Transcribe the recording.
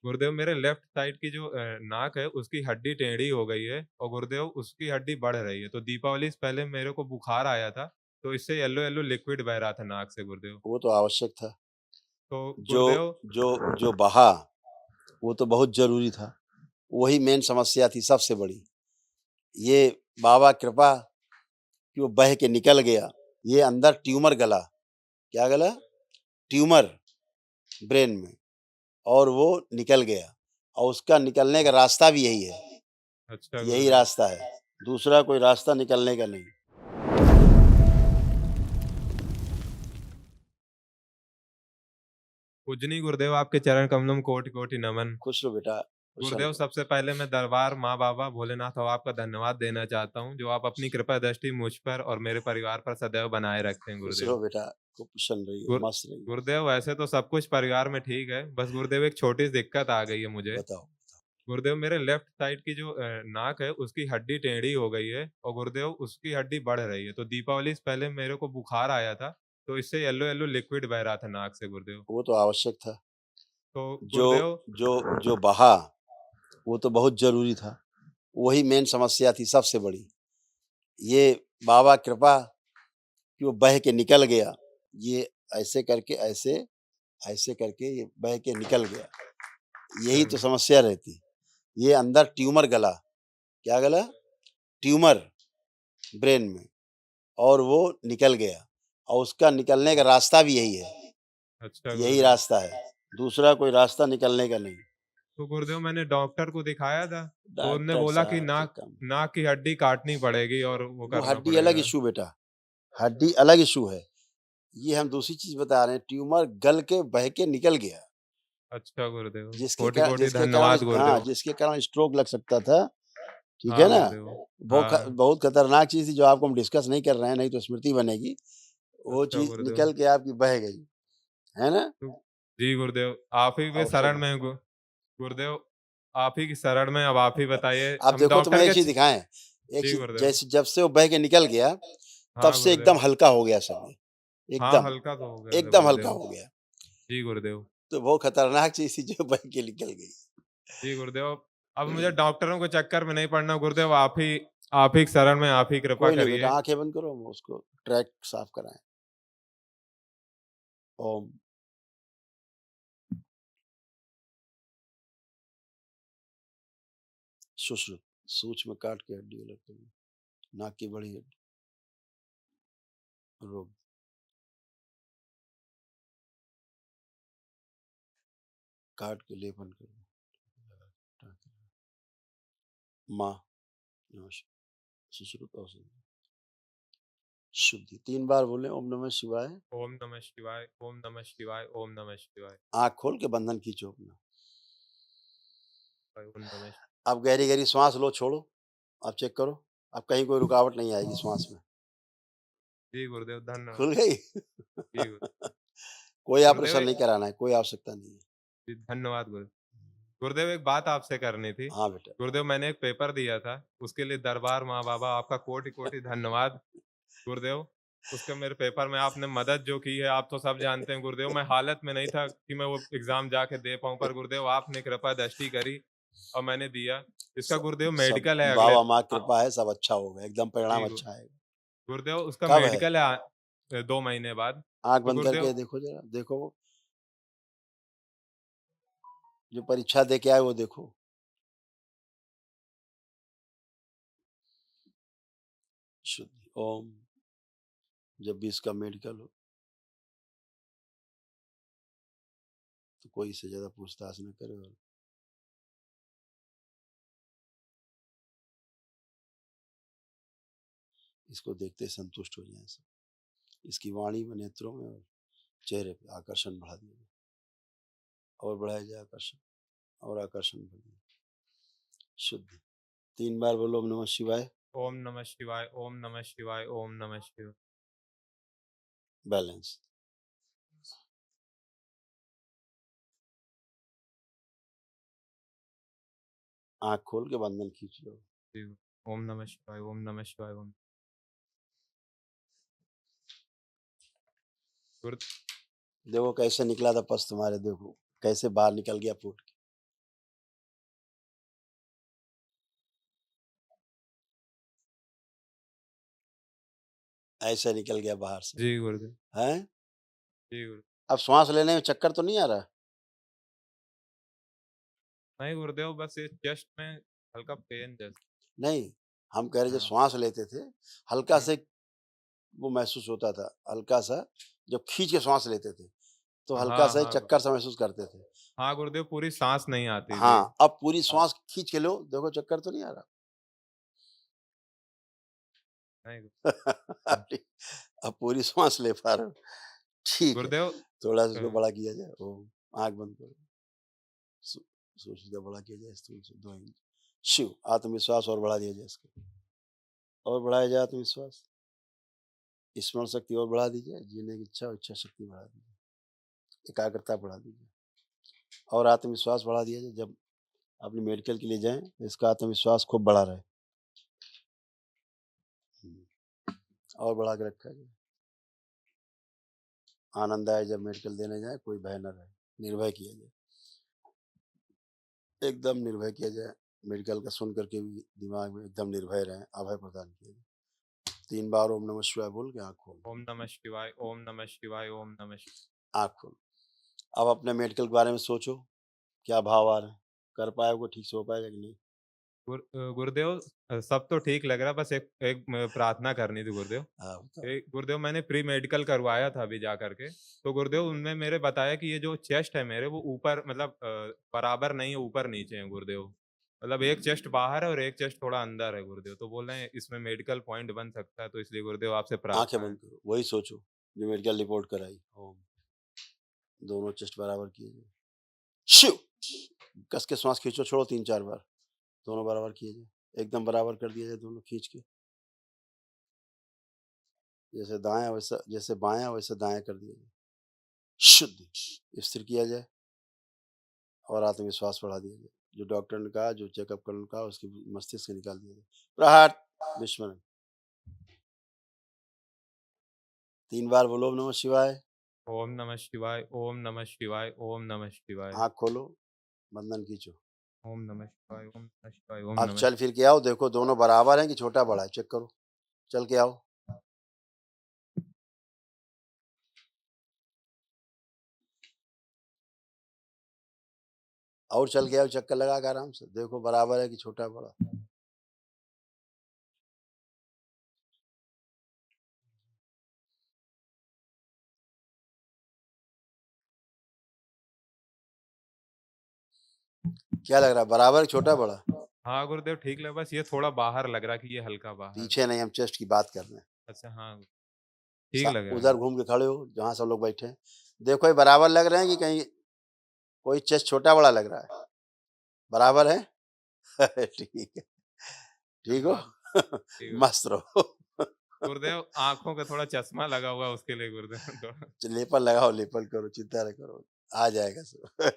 गुरुदेव मेरे left side की जो नाक है उसकी हड्डी टेढ़ी हो गई है और गुरुदेव उसकी हड्डी बढ़ रही है। तो दीपावली से पहले मेरे को बुखार आया था, तो इससे येलो-येलो लिक्विड बह रहा था नाक से गुरुदेव। वो तो आवश्यक था। तो जो गुरुदेव जो बहा, वो तो बहुत ज़रूरी था। वही मेन समस्या थी सबसे बड़ी। ये बाबा कृपा कि वो बह के निकल गया। ये अंदर ट्यूमर गला। क्या गला? ट्यूमर ब्रेन में, और वो निकल गया, और उसका निकलने का रास्ता भी यही है। अच्छा यही गुरुदेव। रास्ता है, दूसरा कोई रास्ता निकलने का नहीं। पूजनीय गुरुदेव आपके चरण कमलों में कोटि-कोटि नमन। खुश रहो बेटा, प्रसन्न गुरुदेव रहो। सबसे पहले मैं दरबार माँ बाबा भोलेनाथ और आपका धन्यवाद देना चाहता हूँ, जो आप अपनी कृपा दृष्टि मुझ पर और मेरे परिवार पर सदैव बनाए रखते हैं खुश गुरुदेव। रहो बेटा, खूब प्रसन्न रहिए, गुर मस्त रहिए। गुरुदेव वैसे तो सब कुछ परिवार में ठीक है, बस गुरुदेव एक छोटी सी दिक्कत आ गई है मुझे। बताओ। गुरुदेव मेरे लेफ्ट साइड की जो नाक है उसकी हड्डी टेढ़ी हो गई है और गुरुदेव उसकी हड्डी बढ़ रही है। तो दीपावली से पहले मेरे को बुखार आया था, तो इससे येलो-येलो लिक्विड बह रहा था नाक से गुरुदेव। वो तो आवश्यक था। तो जो गुरुदेव जो बहा, वो तो बहुत ज़रूरी था। वही मेन समस्या थी सबसे बड़ी। ये बाबा कृपा कि वो बह के निकल गया। ये ऐसे करके ऐसे, ऐसे करके ये बह के निकल गया। यही तो अच्छा समस्या रहती। ये अंदर ट्यूमर गला। क्या गला? ट्यूमर ब्रेन में, और वो निकल गया, और उसका निकलने का रास्ता भी यही है। अच्छा यही गुरुदेव। रास्ता है, दूसरा कोई रास्ता निकलने का नहीं। तो गुरुदेव मैंने डॉक्टर को दिखाया था, तो उनने डॉक्टर बोला कि साहब से नाक कम। नाक की हड्डी काटनी पड़ेगी और वो वो करना हड्डी अलग पड़ेगा। इश्यू बेटा, हड्डी अलग इश्यू है। ये हम दूसरी चीज़ बता रहे हैं, ट्यूमर गल के बह के निकल गया, अच्छा गुरुदेव, जिसके कारण कोटि-कोटि जिसके कारण धन्यवाद हाँ, गुरुदेव। जिसके कारण स्ट्रोक लग सकता था, ठीक है हाँ ना? गुरुदेव। हाँ, बहुत खतरनाक चीज़ थी जो आपको हम डिस्कस नहीं कर रहे हैं, नहीं तो स्मृति बनेगी। वो अच्छा चीज़ गुरुदेव। निकल के आपकी बह गई, है ना? तो जी गुरुदेव, आप ही के आवश्यक शरण है। में हूँ गुरुदेव, आप ही की शरण में, अब आप ही बताइए। आप हम देखो तो डॉक्टर मैं एक के चीज़ दिखाएँ, एक जी चीज़ गुरुदेव। जैसे जब से वो बह के निकल गया, तब हाँ से एकदम गुरुदेव। हल्का हो गया सब ये, हाँ, एकदम, हल्का तो हो गया था एकदम हल्का गुरुदेव। हो गया। जी गुरुदेव। तो बहुत खतरनाक चीज़ थी जो बह के निकल गई। जी गुरुदेव, अब मुझे डॉक्टरों के चक्कर में नहीं पड़ना गुरुदेव, आप ही की शरण में, आप ही कृपा कोई नहीं बेटा, करिए। आँखें बंद करो, हम उसको ट्रैक साफ कराएँ। ओम। सुश्रुत, सूक्ष्म काट के हड्डी अलग करिए, नाक की बड़ी हड्डी, रोग, काट के लेपन करिए। माँ, नमः सुश्रुत औषधि, शुद्धि। 3 बार बोलें ओम नमः शिवाय। ओम नमः शिवाय, ओम नमः शिवाय, ओम नमः शिवाय, आँख खोल के बंधन खींचो अपना। ओम नमः अब गहरी-गहरी श्वास लो, छोड़ो। अब चेक करो, अब कहीं कोई रुकावट नहीं आएगी श्वास में। जी गुरुदेव धन्यवाद। खुल गई? जी कोई गुरुदेव ऑपरेशन नहीं कराना है, कोई आवश्यकता नहीं है। जी, धन्यवाद गुरुदेव एक बात आपसे करनी थी। हाँ बेटा। गुरुदेव मैंने एक पेपर दिया था, उसके लिए दरबार माँ बाबा आपका कोटि-कोटि धन्यवाद गुरुदेव। उसके मेरे पेपर में आपने मदद जो की है, आप तो सब जानते हैं गुरुदेव, मैं हालत में नहीं था कि मैं वो एग्ज़ाम जाके दे पाऊँ, पर गुरुदेव आपने कृपा दृष्टि करी और मैंने दिया। इसका सब गुरुदेव सब मेडिकल है अगले बाबा माँ की अ, कृपा है, सब अच्छा होगा, एकदम परिणाम जी अच्छा आएगा। गुरुदेव उसका कब है? मेडिकल है 2 महीने बाद। आँख तो बंद गुरुदेव करके देखो ज़रा, देखो वो, जो परीक्षा दे के आए वो देखो। शुद्धि, ओम। जब भी इसका मेडिकल हो, तो कोई इससे ज़्यादा पूछताछ ना करे, और इसको देखते ही संतुष्ट हो जाएँ सब। इसकी वाणी में, नेत्रों में और चेहरे पे आकर्षण बढ़ा दिया, और बढ़ाया जाए आकर्षण, और आकर्षण बढ़िए। शुद्धि। 3 बार बोलो ओम नमः शिवाय। ओम नमः शिवाय, ओम नमः शिवाय, ओम नमः शिवाय। बैलेंस। आँख खोल के बंधन खींच लो। जी, ओम नमः शिवाय, ओम नमः शिवाय, ओम गुरु देखो कैसे निकला था पस तुम्हारे, देखो कैसे बाहर निकल गया फूट के। ऐसे निकल गया बाहर से। जी गुरुदेव। हैं? जी गुरु। अब श्वास लेने में चक्कर तो नहीं आ रहा? नहीं गुरुदेव, बस ये चेस्ट में हल्का पेन जैसा। नहीं, हम कह रहे जब हाँ। श्वास लेते थे, हल्का हुँ। से वो महसूस होता था, हल्का-सा जब खींच के श्वास लेते थे, तो हल्का हाँ, सा हाँ। चक्कर सा महसूस करते थे। हाँ गुरुदेव, पूरी साँस नहीं आती थी। हाँ, अब पूरी हाँ। श्वास खींच के लो, देखो चक्कर तो नहीं आ रहा। नहीं अब ठीक, अब पूरी श्वास ले पा रहे हो। ठीक है, गुरुदेव। थोड़ा सा इसको अ, बड़ा किया जाए। ओम, आँख बंद करो। सू सूरज का बड़ा किया जाए स्थूल से 2 इंच। शिव, आत्मविश्वास और बढ़ा दिया जाए इसको। और बढ़ाया जाए आत्मविश्वास। स्मरण शक्ति और बढ़ा दी जाए, जीने की इच्छा और इच्छा शक्ति बढ़ा दी जाए, एकाग्रता बढ़ा दी जाए और आत्मविश्वास बढ़ा दिया जाए। जब अपनी मेडिकल के लिए जाएँ, तो इसका आत्मविश्वास खूब बढ़ा रहे। और बढ़ा के रखा जाए। आनंद आए जब मेडिकल देने जाएँ, कोई भय न रहे, निर्भय किया जाए। एकदम निर्भय किया जाए। मेडिकल का सुन कर के भी दिमाग में एकदम निर्भय रहें, अभय प्रदान किया जाए। 3 बार ओम नमः शिवाय बोल के आँख खोलो। ओम नमः शिवाय, ओम नमः शिवाय, ओम नमः शिवाय। आँख खोलो। अब अपने मेडिकल के बारे में सोचो, क्या भाव आ रहे हैं? कर पाओगे, ठीक से हो पाएगा कि नहीं? गुरुदेव, सब तो ठीक लग रहा है, बस एक एक प्रार्थना करनी थी गुरुदेव। हाँ, बताओ। गुरुदेव, मैंने प्री मेडिकल करवाया था अभी जा करके, तो गुरुदेव उनने मेरे बताया कि ये जो चेस्ट है मेरे, वो ऊपर मतलब बराबर नहीं है, ऊपर नीचे है गुरुदेव। मतलब एक चेस्ट बाहर है और एक चेस्ट थोड़ा अंदर है गुरुदेव, तो बोल रहे हैं इसमें मेडिकल पॉइंट बन सकता है, तो इसलिए गुरुदेव आपसे आँखें प्रार्थना है। बंद करो, वही सोचो, जो मेडिकल रिपोर्ट कराई। ओम, दोनों चेस्ट बराबर किए जाए। शिव! कस के श्वास खींचो, छोड़ो 3-4 बार। दोनों बराबर किए जाए। एकदम बराबर कर दिया जाए दोनों खींच के। जैसे बायाँ वैसे दायाँ कर दिया जाए। शुद्ध स्थिर किया जाए और आत्मविश्वास बढ़ा दिया जाए। जो डॉक्टर ने कहा, जो चेकअप करने कहा, उसके मस्तिष्क से निकाल दिया जाए। प्रहार विस्मरण। 3 बार बोलो ओम नमः शिवाय। ओम नमः शिवाय, ओम नमः शिवाय, ओम नमः शिवाय। आँख खोलो, बंधन खींचो। ओम नमः शिवाय, ओम नमः शिवाय, ओम अब नमः चल फिर के आओ, देखो दोनों बराबर हैं कि छोटा बड़ा है, चेक करो। चल के आओ। और चल के आओ, चक्कर लगा के आराम से। देखो बराबर है कि छोटा बड़ा। क्या लग रहा है, बराबर है कि छोटा बड़ा? हाँ गुरुदेव, ठीक लगा, बस ये थोड़ा बाहर लग रहा है कि ये हल्का बाहर है। पीछे नहीं, हम चेस्ट की बात कर रहे हैं। अच्छा, हाँ, ठीक लग रहा उधर है। घूम के खड़े हो जहाँ सब लोग बैठे हैं। देखो ये बराबर लग रहे हैं कि कहीं कोई चेस्ट छोटा बड़ा लग रहा है? बराबर है? ठीक है। ठीक हो? हाँ, ठीक है। मस्त रहो। गुरुदेव, आँखों का थोड़ा चश्मा लगा हुआ है, उसके लिए गुरुदेव थोड़ा। लेपल लगाओ, लेपल करो, चिंता न करो, आ जाएगा सब।